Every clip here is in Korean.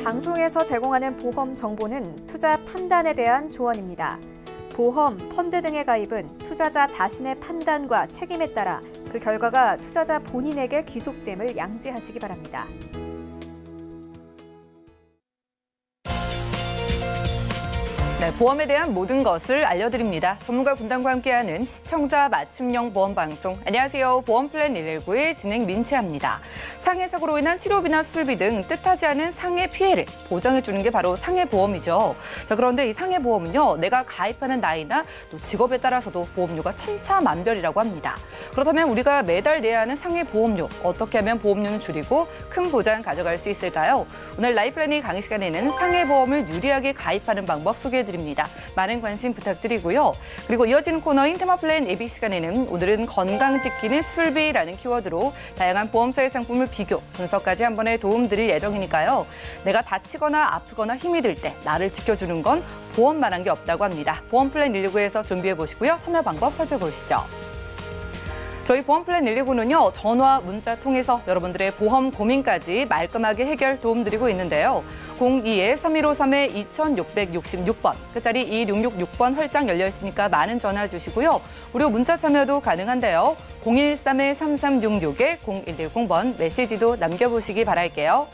방송에서 제공하는 보험 정보는 투자 판단에 대한 조언입니다. 보험, 펀드 등의 가입은 투자자 자신의 판단과 책임에 따라 그 결과가 투자자 본인에게 귀속됨을 양지하시기 바랍니다. 네, 보험에 대한 모든 것을 알려드립니다. 전문가 군단과 함께하는 시청자 맞춤형 보험 방송. 안녕하세요. 보험플랜 119의 진행 민채합니다. 상해 사고로 인한 치료비나 수술비 등 뜻하지 않은 상해 피해를 보장해주는 게 바로 상해보험이죠. 자, 그런데 이 상해보험은요, 내가 가입하는 나이나 또 직업에 따라서도 보험료가 천차만별이라고 합니다. 그렇다면 우리가 매달 내야 하는 상해보험료, 어떻게 하면 보험료는 줄이고 큰 보장 가져갈 수 있을까요? 오늘 라이프플래닝 강의 시간에는 상해보험을 유리하게 가입하는 방법 소개해드립니다. 많은 관심 부탁드리고요. 그리고 이어지는 코너인 테마플랜 예비 시간에는 오늘은 건강 지키는 수술비라는 키워드로 다양한 보험사의 상품을 비교, 분석까지 한 번에 도움드릴 예정이니까요. 내가 다치거나 아프거나 힘이 들 때 나를 지켜주는 건 보험만한 게 없다고 합니다. 보험플랜 119에서 준비해보시고요. 참여 방법 살펴보시죠. 저희 보험플랜 119는요, 전화, 문자 통해서 여러분들의 보험 고민까지 말끔하게 해결 도움드리고 있는데요. 02-3153-2666번, 끝자리 2666번 활짝 열려 있으니까 많은 전화 주시고요. 무료 문자 참여도 가능한데요. 013-3366-0110번 메시지도 남겨보시기 바랄게요.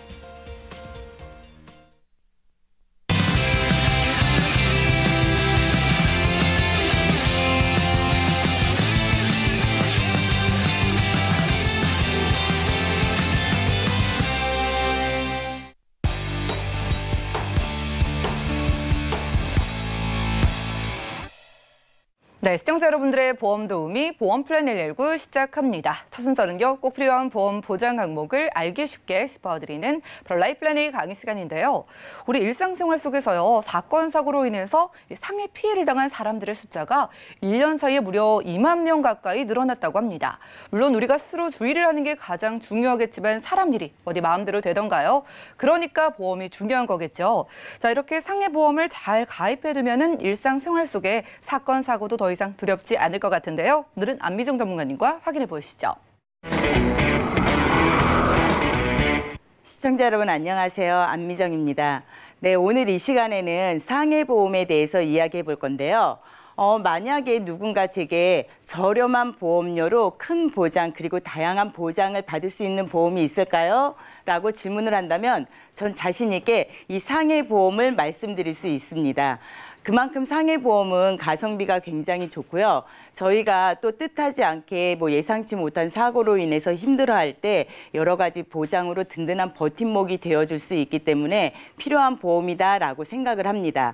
네, 시청자 여러분들의 보험 도우미 보험플랜 119 시작합니다. 첫 순서는요, 꼭 필요한 보험 보장 항목을 알기 쉽게 짚어드리는 라이프플래닝 강의 시간인데요. 우리 일상생활 속에서요, 사건, 사고로 인해서 상해 피해를 당한 사람들의 숫자가 1년 사이에 무려 2만 명 가까이 늘어났다고 합니다. 물론 우리가 스스로 주의를 하는 게 가장 중요하겠지만 사람 일이 어디 마음대로 되던가요? 그러니까 보험이 중요한 거겠죠. 자, 이렇게 상해 보험을 잘 가입해두면은 일상생활 속에 사건, 사고도 더 이상 두렵지 않을 것 같은데요. 오늘은 안미정 전문가님과 확인해 보시죠. 시청자 여러분 안녕하세요. 안미정입니다. 네, 오늘 이 시간에는 상해보험에 대해서 이야기해 볼 건데요. 만약에 누군가 제게 저렴한 보험료로 큰 보장 그리고 다양한 보장을 받을 수 있는 보험이 있을까요? 라고 질문을 한다면 전 자신 있게 이 상해보험을 말씀드릴 수 있습니다. 그만큼 상해보험은 가성비가 굉장히 좋고요. 저희가 또 뜻하지 않게 예상치 못한 사고로 인해서 힘들어할 때 여러 가지 보장으로 든든한 버팀목이 되어줄 수 있기 때문에 필요한 보험이다라고 생각을 합니다.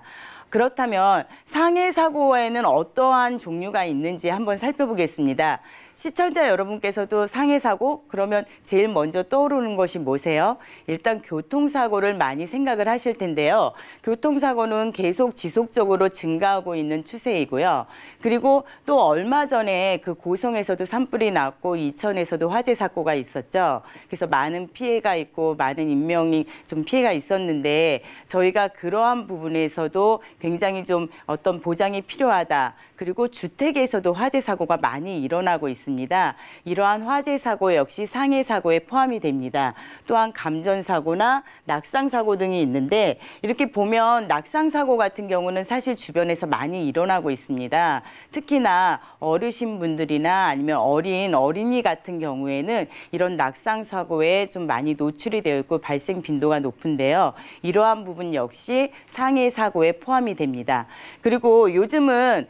그렇다면 상해 사고에는 어떠한 종류가 있는지 한번 살펴보겠습니다. 시청자 여러분께서도 상해 사고 그러면 제일 먼저 떠오르는 것이 뭐세요? 일단 교통사고를 많이 생각을 하실 텐데요. 교통사고는 계속 지속적으로 증가하고 있는 추세이고요. 그리고 또 얼마 전에 그 고성에서도 산불이 났고 이천에서도 화재 사고가 있었죠. 그래서 많은 피해가 있고 많은 인명이 좀 피해가 있었는데 저희가 그러한 부분에서도 굉장히 좀 어떤 보장이 필요하다. 그리고 주택에서도 화재 사고가 많이 일어나고 있습니다. 이러한 화재 사고 역시 상해 사고에 포함이 됩니다. 또한 감전 사고나 낙상 사고 등이 있는데 이렇게 보면 낙상 사고 같은 경우는 사실 주변에서 많이 일어나고 있습니다. 특히나 어르신분들이나 아니면 어린이 같은 경우에는 이런 낙상 사고에 좀 많이 노출이 되어 있고 발생 빈도가 높은데요. 이러한 부분 역시 상해 사고에 포함이 됩니다. 그리고 요즘은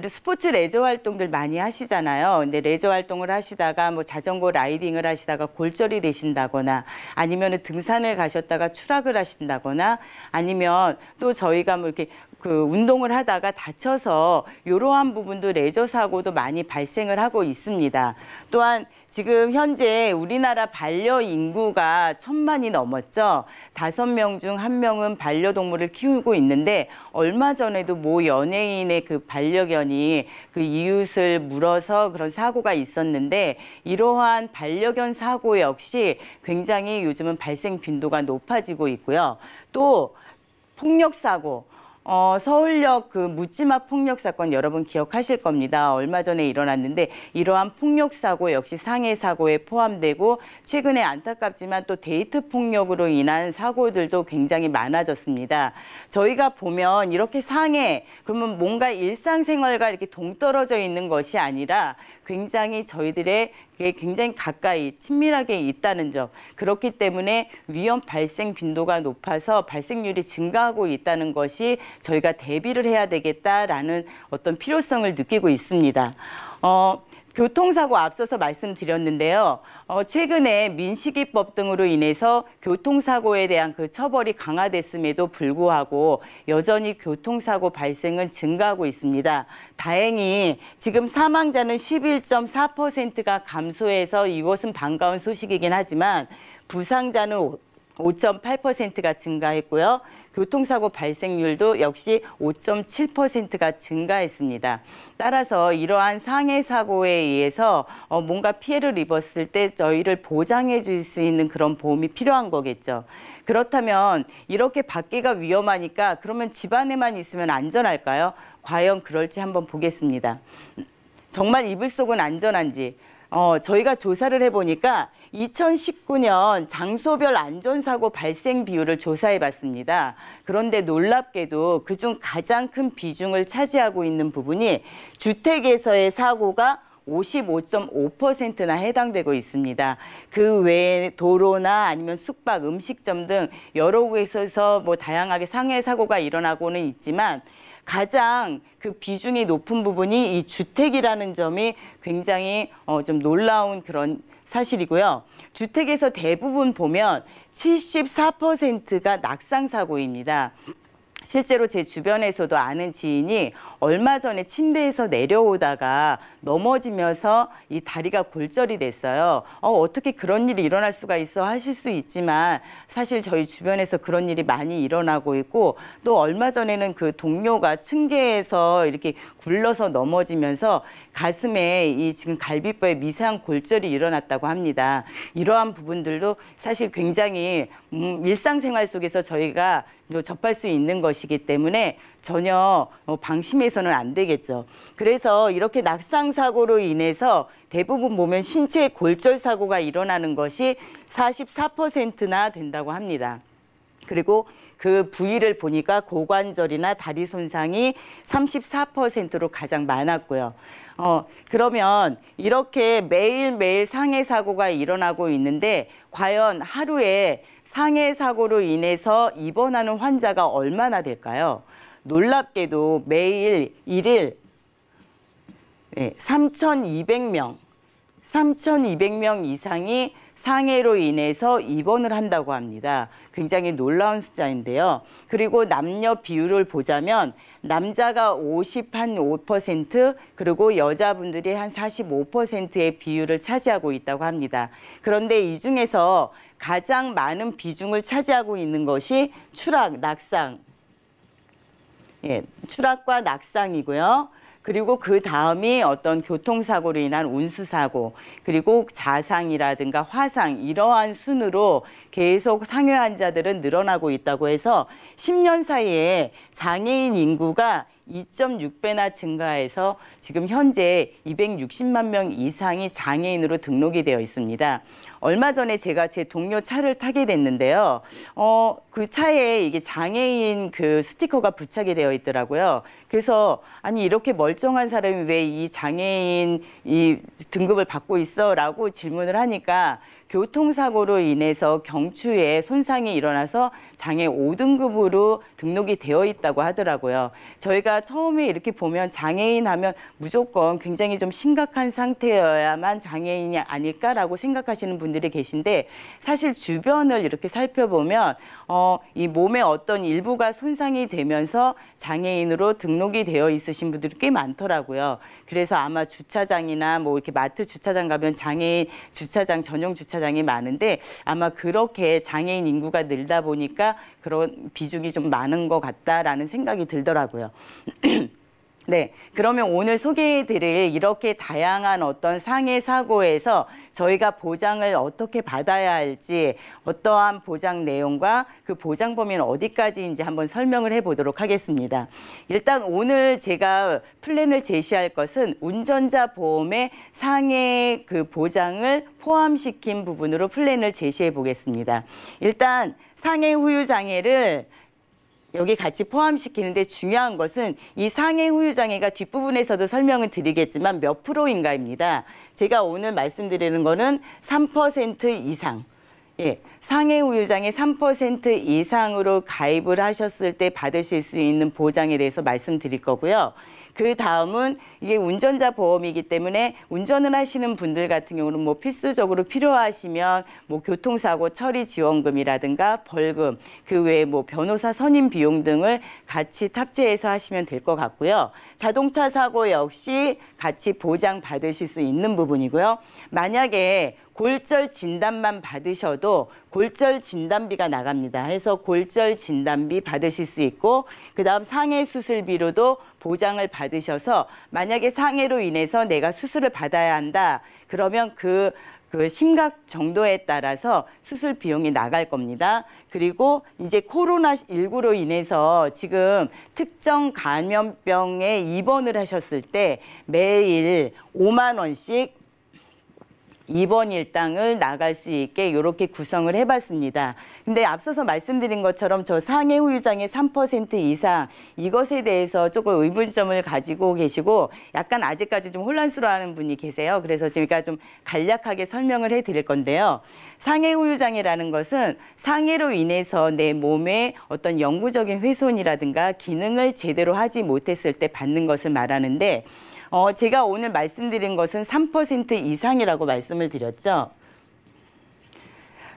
스포츠 레저 활동들 많이 하시잖아요. 근데 레저 활동을 하시다가 자전거 라이딩을 하시다가 골절이 되신다거나 아니면 등산을 가셨다가 추락을 하신다거나 아니면 또 저희가 이렇게 운동을 하다가 다쳐서 이러한 부분도 레저 사고도 많이 발생을 하고 있습니다. 또한 지금 현재 우리나라 반려 인구가 1,000만이 넘었죠. 5명 중 1명은 반려동물을 키우고 있는데 얼마 전에도 모 연예인의 그 반려견이 그 이웃을 물어서 그런 사고가 있었는데 이러한 반려견 사고 역시 굉장히 요즘은 발생 빈도가 높아지고 있고요. 또 폭력 사고. 서울역 그 묻지마 폭력 사건 여러분 기억하실 겁니다. 얼마 전에 일어났는데 이러한 폭력 사고 역시 상해 사고에 포함되고 최근에 안타깝지만 또 데이트 폭력으로 인한 사고들도 굉장히 많아졌습니다. 저희가 보면 이렇게 상해 그러면 뭔가 일상생활과 이렇게 동떨어져 있는 것이 아니라 굉장히 저희들의 굉장히 가까이 친밀하게 있다는 점. 그렇기 때문에 위험 발생 빈도가 높아서 발생률이 증가하고 있다는 것이 저희가 대비를 해야 되겠다라는 어떤 필요성을 느끼고 있습니다. 교통사고 앞서서 말씀드렸는데요. 최근에 민식이법 등으로 인해서 교통사고에 대한 그 처벌이 강화됐음에도 불구하고 여전히 교통사고 발생은 증가하고 있습니다. 다행히 지금 사망자는 11.4%가 감소해서 이것은 반가운 소식이긴 하지만 부상자는 5.8%가 증가했고요. 교통사고 발생률도 역시 5.7%가 증가했습니다. 따라서 이러한 상해 사고에 의해서 뭔가 피해를 입었을 때 저희를 보장해 줄 수 있는 그런 보험이 필요한 거겠죠. 그렇다면 이렇게 밖에가 위험하니까 그러면 집 안에만 있으면 안전할까요? 과연 그럴지 한번 보겠습니다. 정말 이불 속은 안전한지. 저희가 조사를 해보니까 2019년 장소별 안전사고 발생 비율을 조사해봤습니다. 그런데 놀랍게도 그중 가장 큰 비중을 차지하고 있는 부분이 주택에서의 사고가 55.5%나 해당되고 있습니다. 그 외에 도로나 아니면 숙박, 음식점 등 여러 곳에서 뭐 다양하게 상해 사고가 일어나고는 있지만 가장 그 비중이 높은 부분이 이 주택이라는 점이 굉장히 좀 놀라운 그런 사실이고요. 주택에서 대부분 보면 74%가 낙상사고입니다. 실제로 제 주변에서도 아는 지인이 얼마 전에 침대에서 내려오다가 넘어지면서 이 다리가 골절이 됐어요. 어떻게 그런 일이 일어날 수가 있어 하실 수 있지만 사실 저희 주변에서 그런 일이 많이 일어나고 있고 또 얼마 전에는 그 동료가 층계에서 이렇게 굴러서 넘어지면서 가슴에 이 지금 갈비뼈에 미세한 골절이 일어났다고 합니다. 이러한 부분들도 사실 굉장히 일상생활 속에서 저희가 접할 수 있는 것이기 때문에 전혀 방심해서는 안 되겠죠. 그래서 이렇게 낙상사고로 인해서 대부분 보면 신체 골절 사고가 일어나는 것이 44%나 된다고 합니다. 그리고 그 부위를 보니까 고관절이나 다리 손상이 34%로 가장 많았고요. 그러면 이렇게 매일매일 상해 사고가 일어나고 있는데 과연 하루에 상해 사고로 인해서 입원하는 환자가 얼마나 될까요? 놀랍게도 매일 1일 3,200명 이상이 상해로 인해서 입원을 한다고 합니다. 굉장히 놀라운 숫자인데요. 그리고 남녀 비율을 보자면 남자가 55% 그리고 여자분들이 한 45%의 비율을 차지하고 있다고 합니다. 그런데 이 중에서 가장 많은 비중을 차지하고 있는 것이 추락, 낙상. 추락과 낙상이고요. 그리고 그 다음이 어떤 교통사고로 인한 운수사고, 그리고 자상이라든가 화상 이러한 순으로 계속 상해 환자들은 늘어나고 있다고 해서 10년 사이에 장애인 인구가 2.6배나 증가해서 지금 현재 260만 명 이상이 장애인으로 등록이 되어 있습니다. 얼마 전에 제가 제 동료 차를 타게 됐는데요. 그 차에 이게 장애인 그 스티커가 부착이 되어 있더라고요. 그래서 아니 이렇게 멀쩡한 사람이 왜 이 장애인 이 등급을 받고 있어? 라고 질문을 하니까 교통사고로 인해서 경추에 손상이 일어나서 장애 5등급으로 등록이 되어 있다고 하더라고요. 저희가 처음에 이렇게 보면 장애인 하면 무조건 굉장히 좀 심각한 상태여야만 장애인이 아닐까라고 생각하시는 분들이 계신데 사실 주변을 이렇게 살펴보면 이 몸의 어떤 일부가 손상이 되면서 장애인으로 등록이 되어 있으신 분들이 꽤 많더라고요. 그래서 아마 주차장이나 뭐 이렇게 마트 주차장 가면 장애인 주차장 전용 주차장이 많은데 아마 그렇게 장애인 인구가 늘다 보니까 그런 비중이 좀 많은 것 같다라는 생각이 들더라고요. 네, 그러면 오늘 소개해드릴 이렇게 다양한 어떤 상해 사고에서 저희가 보장을 어떻게 받아야 할지, 어떠한 보장 내용과 그 보장 범위는 어디까지인지 한번 설명을 해보도록 하겠습니다. 일단 오늘 제가 플랜을 제시할 것은 운전자 보험의 상해 그 보장을 포함시킨 부분으로 플랜을 제시해 보겠습니다. 일단 상해 후유 장애를 여기 같이 포함시키는데 중요한 것은 이 상해 후유 장애가 뒷부분에서도 설명을 드리겠지만 몇 프로인가입니다. 제가 오늘 말씀드리는 거는 3% 이상. 예, 상해 후유 장애 3% 이상으로 가입을 하셨을 때 받으실 수 있는 보장에 대해서 말씀드릴 거고요. 그 다음은 이게 운전자 보험이기 때문에 운전을 하시는 분들 같은 경우는 뭐 필수적으로 필요하시면 뭐 교통사고 처리 지원금이라든가 벌금, 그 외에 뭐 변호사 선임 비용 등을 같이 탑재해서 하시면 될 것 같고요. 자동차 사고 역시 같이 보장 받으실 수 있는 부분이고요. 만약에 골절 진단만 받으셔도 골절 진단비가 나갑니다. 해서 골절 진단비 받으실 수 있고, 그다음 상해 수술비로도 보장을 받으셔서 만약에 상해로 인해서 내가 수술을 받아야 한다. 그러면 그 심각 정도에 따라서 수술 비용이 나갈 겁니다. 그리고 이제 코로나19로 인해서 지금 특정 감염병에 입원을 하셨을 때 매일 5만 원씩 입원 일당을 나갈 수 있게 이렇게 구성을 해봤습니다. 근데 앞서서 말씀드린 것처럼 저 상해 후유 장애 3% 이상 이것에 대해서 조금 의문점을 가지고 계시고 약간 아직까지 좀 혼란스러워하는 분이 계세요. 그래서 제가 좀 간략하게 설명을 해드릴 건데요. 상해 후유 장애라는 것은 상해로 인해서 내 몸에 어떤 영구적인 훼손이라든가 기능을 제대로 하지 못했을 때 받는 것을 말하는데, 제가 오늘 말씀드린 것은 3% 이상이라고 말씀을 드렸죠.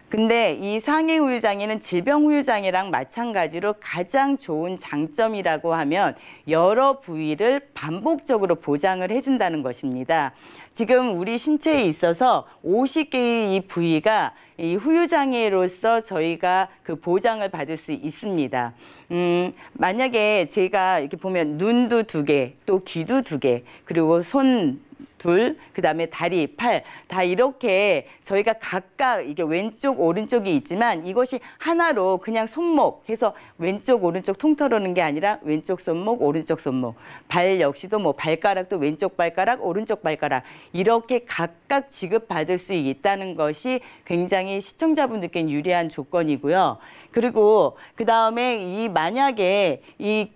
근데 이 상해 후유 장애는 질병 후유 장애랑 마찬가지로 가장 좋은 장점이라고 하면 여러 부위를 반복적으로 보장을 해준다는 것입니다. 지금 우리 신체에 있어서 50개의 이 부위가 이 후유 장애로서 저희가 그 보장을 받을 수 있습니다. 만약에 제가 이렇게 보면 눈도 2개, 또 귀도 2개, 그리고 손 둘, 그다음에 다리, 팔, 다 이렇게 저희가 각각 이게 왼쪽, 오른쪽이 있지만 이것이 하나로 그냥 손목 해서 왼쪽, 오른쪽 통틀어는 게 아니라 왼쪽 손목, 오른쪽 손목, 발 역시도 뭐 발가락도 왼쪽 발가락, 오른쪽 발가락 이렇게 각각 지급받을 수 있다는 것이 굉장히 시청자분들께 유리한 조건이고요. 그리고 그 다음에 이 만약에 이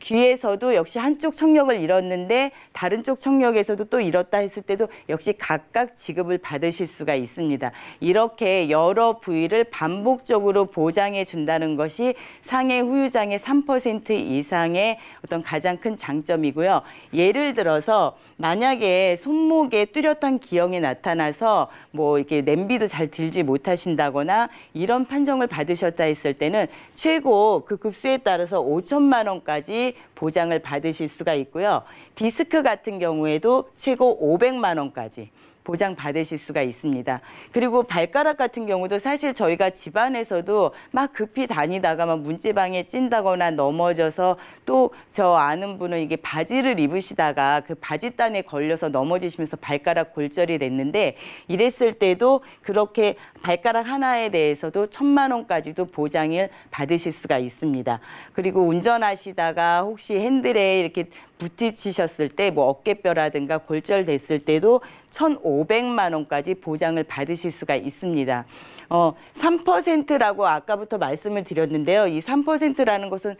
귀에서도 역시 한쪽 청력을 잃었는데 다른 쪽 청력에서도 또 잃었다 했을 때도 역시 각각 지급을 받으실 수가 있습니다. 이렇게 여러 부위를 반복적으로 보장해 준다는 것이 상해 후유 장애 3% 이상의 어떤 가장 큰 장점이고요. 예를 들어서 만약에 손목에 뚜렷한 기형이 나타나서 뭐 이렇게 냄비도 잘 들지 못하신다거나 이런 판정을 받으셨다 했을 때는 최고 그 급수에 따라서 5천만 원까지 보장을 받으실 수가 있고요. 디스크 같은 경우에도 최고 500만 원까지 보장 받으실 수가 있습니다. 그리고 발가락 같은 경우도 사실 저희가 집안에서도 막 급히 다니다가 막 문지방에 찐다거나 넘어져서 또 저 아는 분은 이게 바지를 입으시다가 그 바지단에 걸려서 넘어지시면서 발가락 골절이 됐는데 이랬을 때도 그렇게 발가락 하나에 대해서도 1,000만 원까지도 보장을 받으실 수가 있습니다. 그리고 운전하시다가 혹시 핸들에 이렇게 부딪히셨을 때 뭐 어깨뼈라든가 골절됐을 때도 1,500만 원까지 보장을 받으실 수가 있습니다. 3%라고 아까부터 말씀을 드렸는데요. 이 3%라는 것은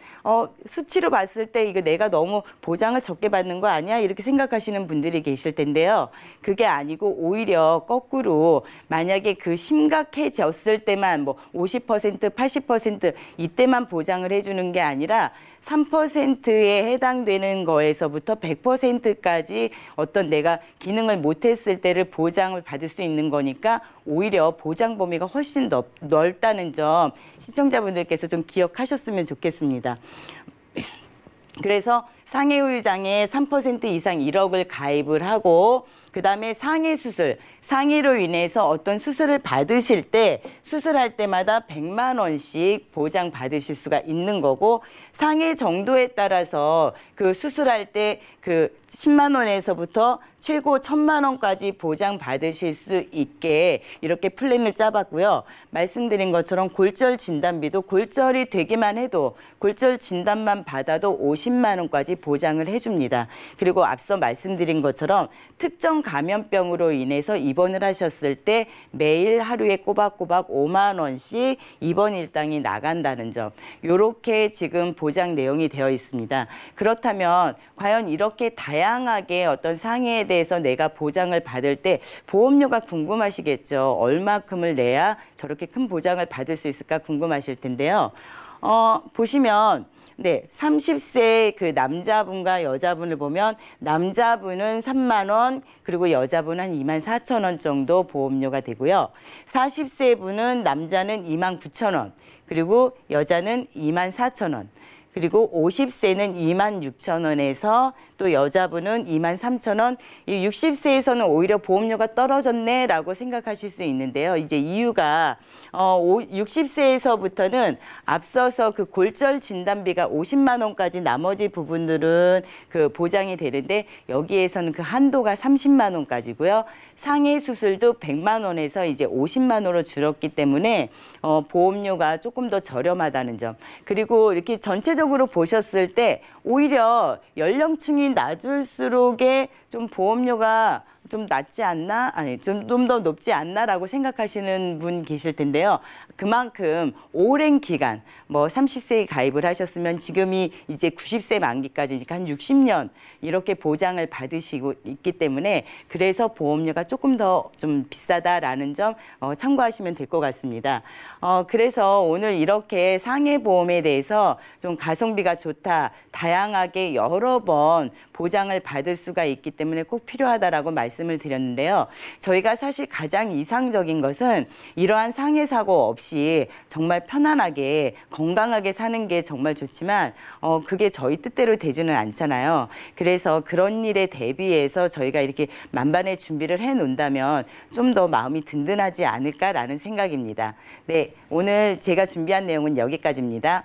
수치로 봤을 때 이거 내가 너무 보장을 적게 받는 거 아니야? 이렇게 생각하시는 분들이 계실 텐데요. 그게 아니고 오히려 거꾸로 만약에 그 심각해졌을 때만 뭐 50%, 80% 이때만 보장을 해주는 게 아니라 3%에 해당되는 거에서부터 100%까지 어떤 내가 기능을 못했을 때를 보장을 받을 수 있는 거니까 오히려 보장 범위가 훨씬 넓다는 점 시청자분들께서 좀 기억하셨으면 좋겠습니다. 그래서 상해 후유 장애 3% 이상 1억을 가입을 하고 그다음에 상해 수술, 상해로 인해서 어떤 수술을 받으실 때 수술할 때마다 100만 원씩 보장 받으실 수가 있는 거고 상해 정도에 따라서 그 수술할 때 그 10만 원에서부터 최고 1,000만 원까지 보장 받으실 수 있게 이렇게 플랜을 짜봤고요. 말씀드린 것처럼 골절 진단비도 골절이 되기만 해도 골절 진단만 받아도 50만 원까지 보장을 해줍니다. 그리고 앞서 말씀드린 것처럼 특정 감염병으로 인해서 입원을 하셨을 때 매일 하루에 꼬박꼬박 5만 원씩 입원 일당이 나간다는 점. 이렇게 지금 보장 내용이 되어 있습니다. 그렇다면 과연 이렇게 다양하게 어떤 상해에 대해서 내가 보장을 받을 때 보험료가 궁금하시겠죠. 얼마큼을 내야 저렇게 큰 보장을 받을 수 있을까 궁금하실 텐데요. 보시면 네, 30세 그 남자분과 여자분을 보면 남자분은 3만 원, 그리고 여자분은 한 2만 4천 원 정도 보험료가 되고요. 40세 분은 남자는 2만 9천 원, 그리고 여자는 2만 4천 원. 그리고 50세는 2만 6천 원에서 또 여자분은 2만 3천 원. 이 60세에서는 오히려 보험료가 떨어졌네라고 생각하실 수 있는데요. 이제 이유가 60세에서부터는 앞서서 그 골절 진단비가 50만 원까지 나머지 부분들은 그 보장이 되는데 여기에서는 그 한도가 30만 원까지고요. 상해 수술도 100만 원에서 이제 50만 원으로 줄었기 때문에 보험료가 조금 더 저렴하다는 점. 그리고 이렇게 전체적으로 보셨을 때 오히려 연령층이 낮을수록에 좀 보험료가 좀 낮지 않나? 아니, 좀 더 높지 않나라고 생각하시는 분 계실 텐데요. 그만큼 오랜 기간, 뭐 30세에 가입을 하셨으면 지금이 이제 90세 만기까지니까 한 60년 이렇게 보장을 받으시고 있기 때문에 그래서 보험료가 조금 더 좀 비싸다라는 점 참고하시면 될 것 같습니다. 그래서 오늘 이렇게 상해보험에 대해서 좀 가성비가 좋다, 다양하게 여러 번 보장을 받을 수가 있기 때문에 꼭 필요하다라고 말씀을 드렸는데요. 저희가 사실 가장 이상적인 것은 이러한 상해 사고 없이 정말 편안하게 건강하게 사는 게 정말 좋지만 그게 저희 뜻대로 되지는 않잖아요. 그래서 그런 일에 대비해서 저희가 이렇게 만반의 준비를 해놓는다면 좀 더 마음이 든든하지 않을까라는 생각입니다. 네, 오늘 제가 준비한 내용은 여기까지입니다.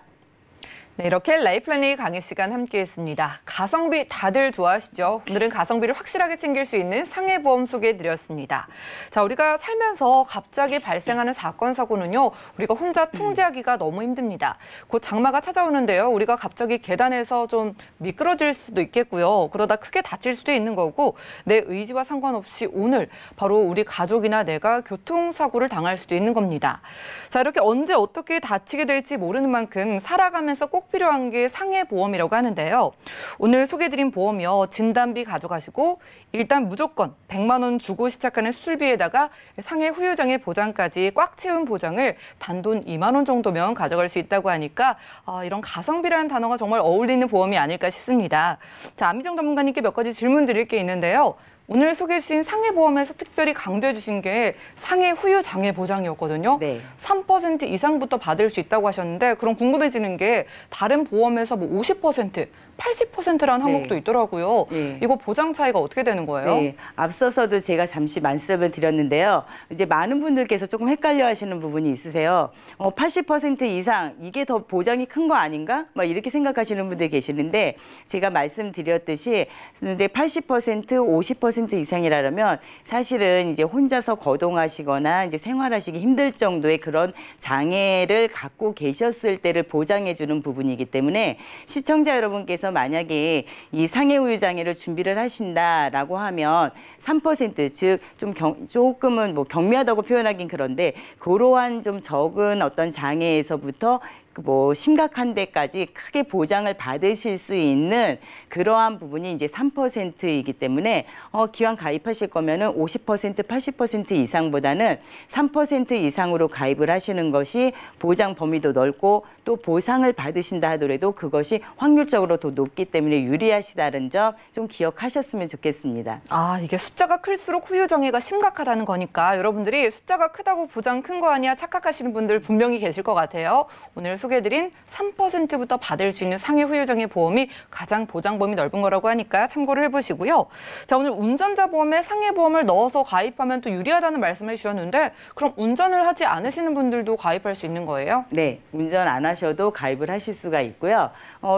네, 이렇게 라이플래닝 강의 시간 함께했습니다. 가성비 다들 좋아하시죠? 오늘은 가성비를 확실하게 챙길 수 있는 상해보험 소개해드렸습니다. 자, 우리가 살면서 갑자기 발생하는 사건, 사고는요, 우리가 혼자 통제하기가 너무 힘듭니다. 곧 장마가 찾아오는데요, 우리가 갑자기 계단에서 좀 미끄러질 수도 있겠고요. 그러다 크게 다칠 수도 있는 거고, 내 의지와 상관없이 오늘 바로 우리 가족이나 내가 교통사고를 당할 수도 있는 겁니다. 자, 이렇게 언제 어떻게 다치게 될지 모르는 만큼 살아가면서 꼭 필요한 게 상해보험이라고 하는데요. 오늘 소개해드린 보험이요. 진단비 가져가시고 일단 무조건 100만 원 주고 시작하는 수술비에다가 상해 후유장애 보장까지 꽉 채운 보장을 단돈 2만 원 정도면 가져갈 수 있다고 하니까 이런 가성비라는 단어가 정말 어울리는 보험이 아닐까 싶습니다. 자, 안미정 전문가님께 몇 가지 질문 드릴 게 있는데요. 오늘 소개해 주신 상해보험에서 특별히 강조해 주신 게 상해 후유 장애 보장이었거든요. 네. 3% 이상부터 받을 수 있다고 하셨는데 그럼 궁금해지는 게 다른 보험에서 뭐 50%, 80%라는 항목도 네. 있더라고요. 네. 이거 보장 차이가 어떻게 되는 거예요? 네, 앞서서도 제가 잠시 말씀을 드렸는데요. 이제 많은 분들께서 조금 헷갈려 하시는 부분이 있으세요. 80% 이상, 이게 더 보장이 큰 거 아닌가? 막 이렇게 생각하시는 분들이 계시는데 제가 말씀드렸듯이 근데 80%, 50% 이상이라면 사실은 이제 혼자서 거동하시거나 이제 생활하시기 힘들 정도의 그런 장애를 갖고 계셨을 때를 보장해 주는 부분이기 때문에 시청자 여러분께서 만약에 이 상해 후유 장애를 준비를 하신다라고 하면 3% 즉 좀 조금은 뭐 경미하다고 표현하긴 그런데 그러한 좀 적은 어떤 장애에서부터 뭐 심각한 데까지 크게 보장을 받으실 수 있는 그러한 부분이 이제 3%이기 때문에 기왕 가입하실 거면은 50%, 80% 이상보다는 3% 이상으로 가입을 하시는 것이 보장 범위도 넓고 또 보상을 받으신다 하더라도 그것이 확률적으로 더 높기 때문에 유리하시다는 점 좀 기억하셨으면 좋겠습니다. 아, 이게 숫자가 클수록 후유 장애가 심각하다는 거니까 여러분들이 숫자가 크다고 보장 큰 거 아니야 착각하시는 분들 분명히 계실 것 같아요. 오늘 소개해드린 3%부터 받을 수 있는 상해 후유장애 보험이 가장 보장 범위 넓은 거라고 하니까 참고를 해보시고요. 자, 오늘 운전자 보험에 상해 보험을 넣어서 가입하면 또 유리하다는 말씀해 주셨는데 그럼 운전을 하지 않으시는 분들도 가입할 수 있는 거예요? 네, 운전 안 하셔도 가입을 하실 수가 있고요.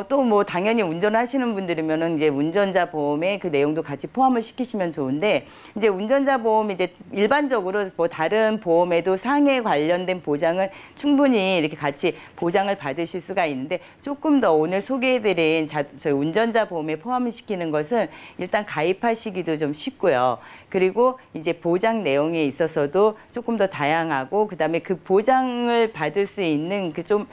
또 뭐 당연히 운전하시는 분들이면은 이제 운전자 보험에 그 내용도 같이 포함을 시키시면 좋은데 이제 운전자 보험 이제 일반적으로 뭐 다른 보험에도 상해 관련된 보장은 충분히 이렇게 같이 보장을 받으실 수가 있는데 조금 더 오늘 소개해드린 저희 운전자 보험에 포함을 시키는 것은 일단 가입하시기도 좀 쉽고요. 그리고 이제 보장 내용에 있어서도 조금 더 다양하고 그다음에 그 보장을 받을 수 있는 그 좀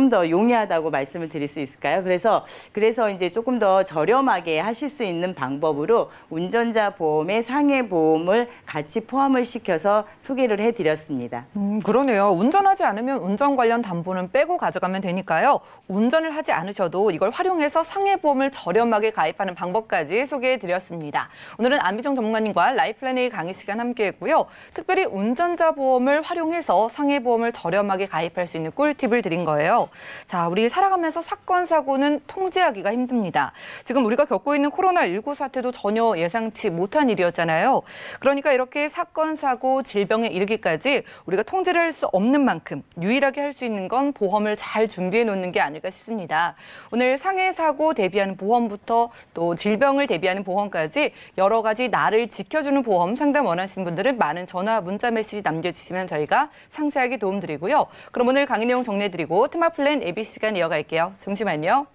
더 용이하다고 말씀을 드릴 수 있을까요? 그래서 이제 조금 더 저렴하게 하실 수 있는 방법으로 운전자 보험에 상해 보험을 같이 포함을 시켜서 소개를 해드렸습니다. 그러네요. 운전하지 않으면 운전 관련 담보는 빼고 가져가면 되니까요. 운전을 하지 않으셔도 이걸 활용해서 상해 보험을 저렴하게 가입하는 방법까지 소개해드렸습니다. 오늘은 안비정 전문가님과 라이플랜 A 강의 시간 함께했고요. 특별히 운전자 보험을 활용해서 상해 보험을 저렴하게 가입할 수 있는 꿀팁을 드린 거예요. 자, 우리 살아가면서 사건, 사고는 통제하기가 힘듭니다. 지금 우리가 겪고 있는 코로나19 사태도 전혀 예상치 못한 일이었잖아요. 그러니까 이렇게 사건, 사고, 질병에 이르기까지 우리가 통제를 할 수 없는 만큼 유일하게 할 수 있는 건 보험을 잘 준비해 놓는 게 아닐까 싶습니다. 오늘 상해, 사고 대비하는 보험부터 또 질병을 대비하는 보험까지 여러 가지 나를 지켜주는 보험 상담 원하시는 분들은 많은 전화, 문자 메시지 남겨주시면 저희가 상세하게 도움드리고요. 그럼 오늘 강의 내용 정리해드리고 테마플랜 ABC 시간 이어갈게요. 잠시만요.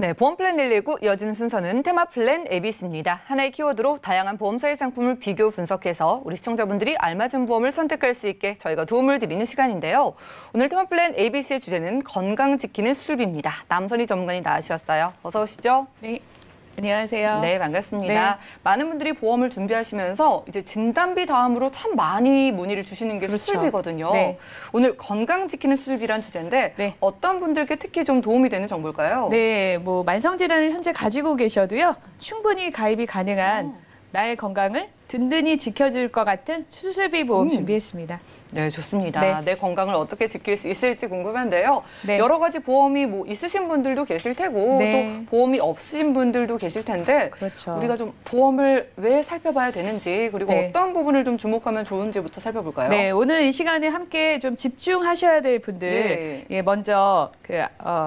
네, 보험플랜 119 이어지는 순서는 테마플랜 ABC입니다. 하나의 키워드로 다양한 보험사의 상품을 비교 분석해서 우리 시청자분들이 알맞은 보험을 선택할 수 있게 저희가 도움을 드리는 시간인데요. 오늘 테마플랜 ABC의 주제는 건강 지키는 수술비입니다. 남선희 전문가님 나와주셨어요. 어서 오시죠. 네. 안녕하세요. 네, 반갑습니다. 네. 많은 분들이 보험을 준비하시면서 이제 진단비 다음으로 참 많이 문의를 주시는 게 그렇죠. 수술비거든요. 네. 오늘 건강 지키는 수술비란 주제인데 네. 어떤 분들께 특히 좀 도움이 되는 정보일까요? 네, 뭐 만성질환을 현재 가지고 계셔도요, 충분히 가입이 가능한 나의 건강을 든든히 지켜줄 것 같은 수술비 보험 준비했습니다. 네, 좋습니다. 네. 내 건강을 어떻게 지킬 수 있을지 궁금한데요. 네. 여러 가지 보험이 뭐 있으신 분들도 계실 테고 네. 또 보험이 없으신 분들도 계실 텐데 그렇죠. 우리가 좀 보험을 왜 살펴봐야 되는지 그리고 네. 어떤 부분을 좀 주목하면 좋은지부터 살펴볼까요? 네, 오늘 이 시간에 함께 좀 집중하셔야 될 분들, 네. 예, 먼저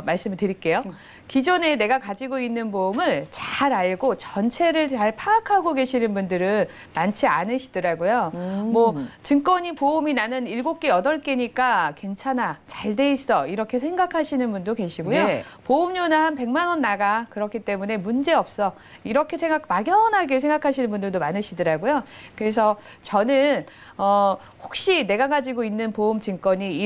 말씀을 드릴게요. 기존에 내가 가지고 있는 보험을 잘 알고 전체를 잘 파악하고 계시는 분들은 많지 않으시더라고요. 뭐 증권이 보험이 나는 7개, 8개니까 괜찮아, 잘 돼 있어 이렇게 생각하시는 분도 계시고요. 네. 보험료나 한 100만 원 나가 그렇기 때문에 문제 없어 이렇게 막연하게 생각하시는 분들도 많으시더라고요. 그래서 저는 혹시 내가 가지고 있는 보험 증권이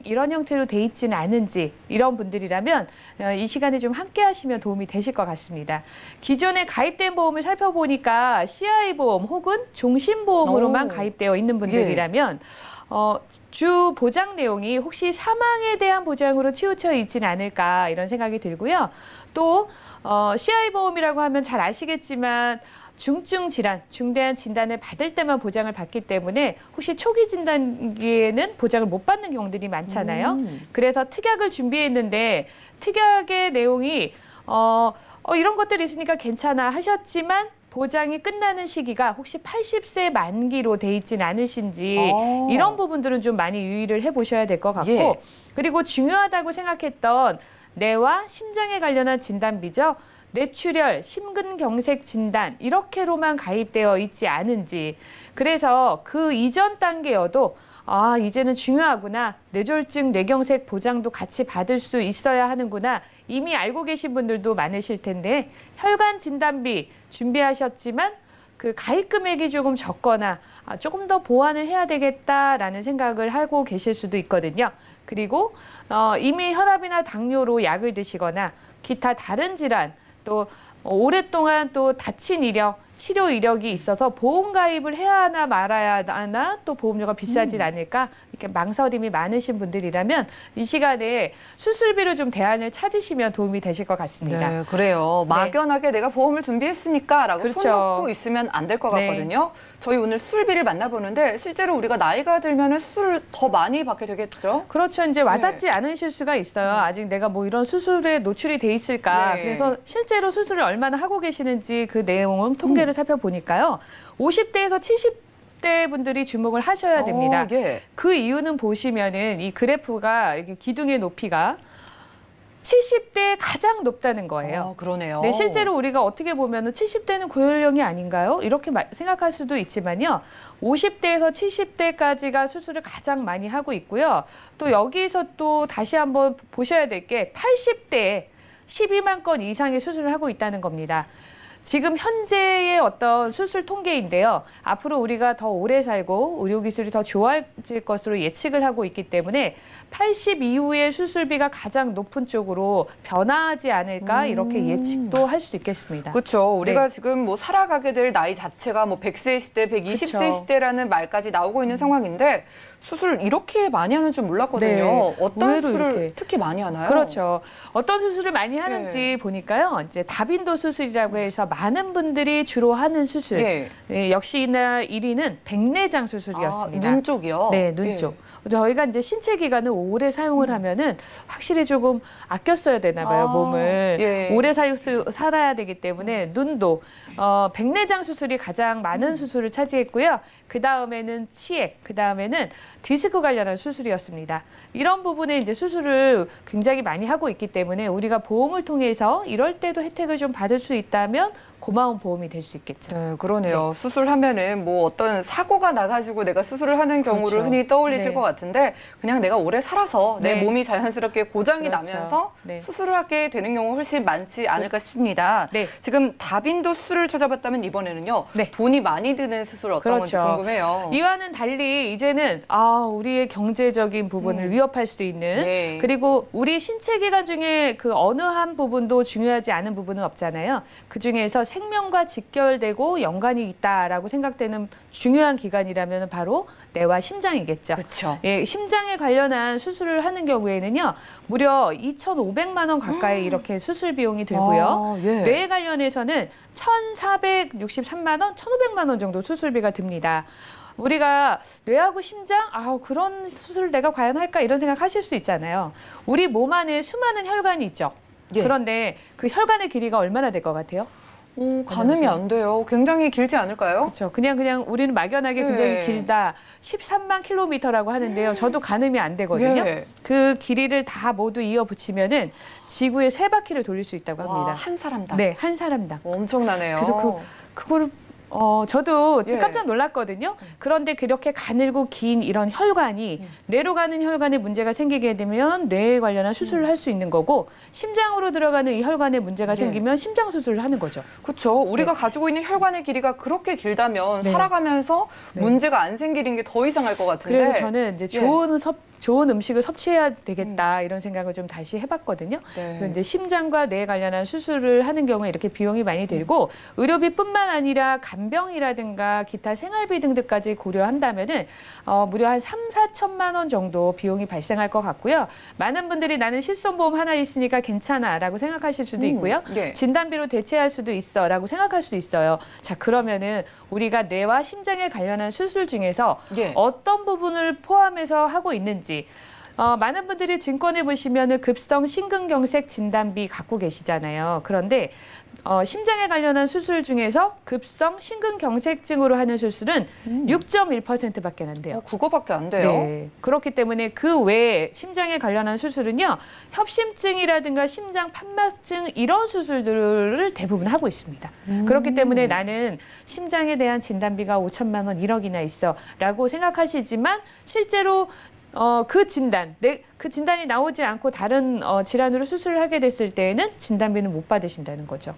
이런 형태로 돼 있지는 않은지 이런 분들이라면 이 시간에 좀 함께 하시면 도움이 되실 것 같습니다. 기존에 가입된 보험을 살펴보니까 CI 보험 혹은 종신보험으로만 가입되어 있는 분들이라면 주 보장 내용이 혹시 사망에 대한 보장으로 치우쳐 있지는 않을까 이런 생각이 들고요. 또 CI 보험이라고 하면 잘 아시겠지만 중증 질환, 중대한 진단을 받을 때만 보장을 받기 때문에 혹시 초기 진단기에는 보장을 못 받는 경우들이 많잖아요. 그래서 특약을 준비했는데 특약의 내용이 이런 것들이 있으니까 괜찮아 하셨지만 보장이 끝나는 시기가 혹시 80세 만기로 돼 있지는 않으신지 이런 부분들은 좀 많이 유의를 해보셔야 될 것 같고 예. 그리고 중요하다고 생각했던 뇌와 심장에 관련한 진단비죠. 뇌출혈, 심근경색 진단 이렇게로만 가입되어 있지 않은지 그래서 그 이전 단계여도 이제는 중요하구나. 뇌졸중, 뇌경색 보장도 같이 받을 수 있어야 하는구나. 이미 알고 계신 분들도 많으실 텐데 혈관 진단비 준비하셨지만 그 가입 금액이 조금 적거나 조금 더 보완을 해야 되겠다라는 생각을 하고 계실 수도 있거든요. 그리고 이미 혈압이나 당뇨로 약을 드시거나 기타 다른 질환 또 오랫동안 또 다친 이력, 치료 이력이 있어서 보험 가입을 해야 하나 말아야 하나 또 보험료가 비싸진 않을까 이렇게 망설임이 많으신 분들이라면 이 시간에 수술비로 좀 대안을 찾으시면 도움이 되실 것 같습니다. 네, 그래요. 막연하게 내가 보험을 준비했으니까 라고 그렇죠. 손 놓고 있으면 안 될 것 네. 같거든요. 저희 오늘 수술비를 만나보는데 실제로 우리가 나이가 들면 수술을 더 많이 받게 되겠죠? 그렇죠. 이제 와닿지 않으실 수가 있어요. 아직 내가 뭐 이런 수술에 노출이 돼 있을까. 네. 그래서 실제로 수술을 얼마나 하고 계시는지 그 내용은 통계를 살펴보니까요. 50대에서 70대 분들이 주목을 하셔야 됩니다. 예. 그 이유는 보시면은 이 그래프가 이렇게 기둥의 높이가 70대에 가장 높다는 거예요. 그러네요. 네, 실제로 우리가 어떻게 보면은 70대는 고연령이 아닌가요? 이렇게 생각할 수도 있지만요. 50대에서 70대까지가 수술을 가장 많이 하고 있고요. 또 여기서 또 다시 한번 보셔야 될 게 80대에 12만 건 이상의 수술을 하고 있다는 겁니다. 지금 현재의 어떤 수술 통계인데요. 앞으로 우리가 더 오래 살고 의료기술이 더 좋아질 것으로 예측을 하고 있기 때문에 80 이후의 수술비가 가장 높은 쪽으로 변화하지 않을까 이렇게 예측도 할 수 있겠습니다. 그렇죠. 우리가 네. 지금 뭐 살아가게 될 나이 자체가 뭐 100세 시대, 120세 그쵸. 시대라는 말까지 나오고 있는 상황인데 수술 이렇게 많이 하는 줄 몰랐거든요. 네. 어떤 의외로 수술을 이렇게. 특히 많이 하나요? 그렇죠. 어떤 수술을 많이 하는지 보니까요. 이제 다빈도 수술이라고 해서 많은 분들이 주로 하는 수술. 예. 네, 역시나 1위는 백내장 수술이었습니다. 눈 쪽이요? 네, 눈 쪽. 저희가 이제 신체 기관을 오래 사용을 하면은 확실히 조금 아껴 써야 되나 봐요, 몸을. 예. 오래 살아야 되기 때문에 눈도 백내장 수술이 가장 많은 수술을 차지했고요. 그 다음에는 치액, 그 다음에는 디스크 관련한 수술이었습니다. 이런 부분에 이제 수술을 굉장히 많이 하고 있기 때문에 우리가 보험을 통해서 이럴 때도 혜택을 좀 받을 수 있다면 고마운 보험이 될 수 있겠죠. 네, 그러네요. 수술하면은 뭐 어떤 사고가 나가지고 내가 수술을 하는 경우를 그렇죠. 흔히 떠올리실 네. 것 같은데 그냥 내가 오래 살아서 내 네. 몸이 자연스럽게 고장이 그렇죠. 나면서 네. 수술을 하게 되는 경우가 훨씬 많지 않을까 싶습니다. 네. 지금 다빈도 수술을 찾아봤다면 이번에는요. 네. 돈이 많이 드는 수술 어떤 건지 그렇죠. 궁금해요. 이와는 달리 이제는 우리의 경제적인 부분을 위협할 수도 있는 네. 그리고 우리 신체 기관 중에 그 어느 한 부분도 중요하지 않은 부분은 없잖아요. 그중에서 생명과 직결되고 연관이 있다라고 생각되는 중요한 기관이라면 바로 뇌와 심장이겠죠. 그렇죠. 예, 심장에 관련한 수술을 하는 경우에는요. 무려 2,500만 원 가까이 이렇게 수술 비용이 들고요. 예. 뇌에 관련해서는 1,463만 원, 1,500만 원 정도 수술비가 듭니다. 우리가 뇌하고 심장, 그런 수술을 내가 과연 할까 이런 생각하실 수 있잖아요. 우리 몸 안에 수많은 혈관이 있죠. 예. 그런데 그 혈관의 길이가 얼마나 될 것 같아요? 가늠이 안 돼요. 굉장히 길지 않을까요? 그렇죠. 그냥 우리는 막연하게 굉장히 네. 길다. 13만 킬로미터라고 하는데요. 저도 가늠이 안 되거든요. 예. 그 길이를 다 모두 이어 붙이면은 지구의 3바퀴를 돌릴 수 있다고 와, 합니다. 한 사람당. 네, 한 사람당. 엄청나네요. 그래서 그거를 저도 예. 깜짝 놀랐거든요. 그런데 그렇게 가늘고 긴 이런 혈관이 뇌로 가는 혈관에 문제가 생기게 되면 뇌에 관련한 수술을 할 수 있는 거고 심장으로 들어가는 이 혈관에 문제가 네. 생기면 심장 수술을 하는 거죠. 그렇죠. 우리가 가지고 있는 혈관의 길이가 그렇게 길다면 네. 살아가면서 네. 문제가 안 생기는 게 더 이상할 것 같은데. 그래서 저는 이제 좋은 음식을 섭취해야 되겠다 이런 생각을 좀 다시 해봤거든요. 네. 그래서 이제 심장과 뇌에 관련한 수술을 하는 경우에 이렇게 비용이 많이 들고 의료비뿐만 아니라 간병이라든가 기타 생활비 등등까지 고려한다면은 무려 한 3, 4천만 원 정도 비용이 발생할 것 같고요. 많은 분들이 나는 실손보험 하나 있으니까 괜찮아라고 생각하실 수도 있고요. 예. 진단비로 대체할 수도 있어라고 생각할 수도 있어요. 자, 그러면은 우리가 뇌와 심장에 관련한 수술 중에서 예. 어떤 부분을 포함해서 하고 있는지 많은 분들이 증권에 보시면은 급성 심근경색 진단비 갖고 계시잖아요. 그런데 심장에 관련한 수술 중에서 급성 심근경색증으로 하는 수술은 6.1%밖에 안 돼요. 그거밖에 안 돼요. 네. 그렇기 때문에 그 외에 심장에 관련한 수술은요. 협심증이라든가 심장 판막증 이런 수술들을 대부분 하고 있습니다. 그렇기 때문에 나는 심장에 대한 진단비가 5천만 원, 1억이나 있어라고 생각하시지만 실제로 그 진단이 나오지 않고 다른 질환으로 수술을 하게 됐을 때에는 진단비는 못 받으신다는 거죠.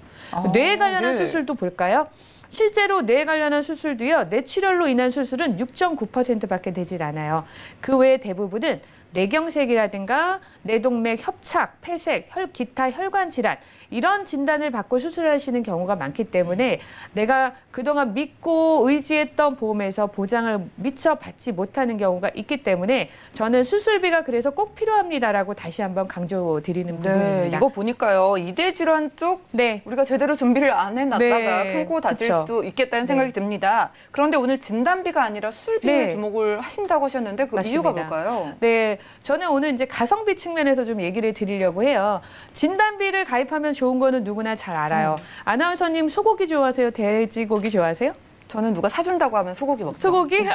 뇌에 관련한 네. 수술도 볼까요? 실제로 뇌에 관련한 수술도요. 뇌출혈로 인한 수술은 6.9%밖에 되질 않아요. 그 외에 대부분은 뇌경색이라든가 뇌동맥 협착, 폐색, 기타 혈관 질환 이런 진단을 받고 수술하시는 경우가 많기 때문에 내가 그동안 믿고 의지했던 보험에서 보장을 미처 받지 못하는 경우가 있기 때문에 저는 수술비가 그래서 꼭 필요합니다라고 다시 한번 강조드리는 부분입니다. 이거 보니까요. 이대 질환 쪽 네. 우리가 제대로 준비를 안 해놨다가 네. 크고 다칠 그쵸. 수도 있겠다는 네. 생각이 듭니다. 그런데 오늘 진단비가 아니라 수술비에 네. 주목을 하신다고 하셨는데 그 이유가 맞습니다. 뭘까요? 네, 저는 오늘 이제 가성비 측면에서 좀 얘기를 드리려고 해요. 진단비를 가입하면 좋은 거는 누구나 잘 알아요. 아나운서님 소고기 좋아하세요? 돼지고기 좋아하세요? 저는 누가 사준다고 하면 소고기 먹죠. 소고기?